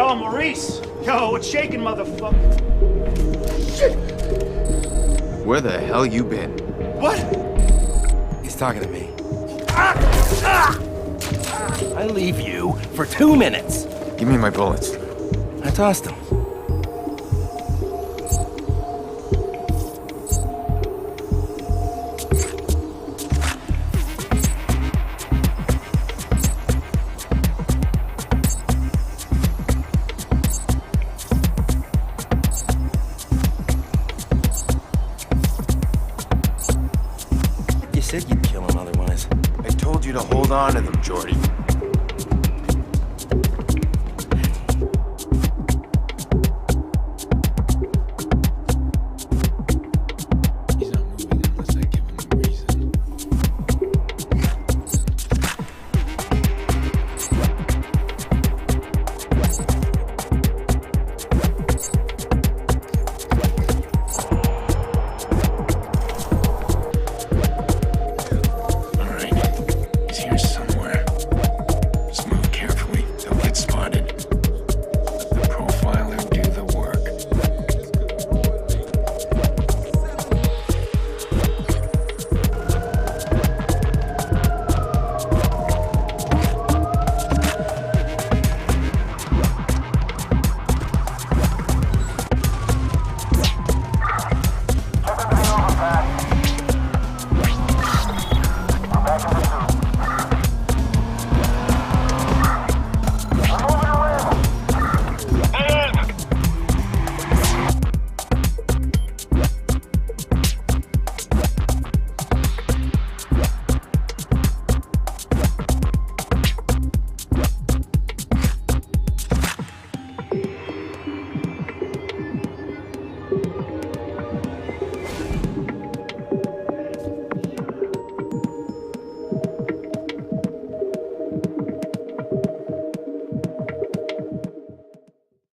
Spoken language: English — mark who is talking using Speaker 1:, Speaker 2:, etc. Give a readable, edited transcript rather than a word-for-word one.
Speaker 1: Yo, Maurice! Yo, what's shaking, motherfucker? Shit!
Speaker 2: Where the hell you been?
Speaker 1: What?
Speaker 3: He's talking to me.
Speaker 1: Ah!
Speaker 3: I leave you for 2 minutes.
Speaker 2: Give me my bullets.
Speaker 3: I tossed them. You said you'd kill him otherwise.
Speaker 2: I told you to hold on to them, Jordy.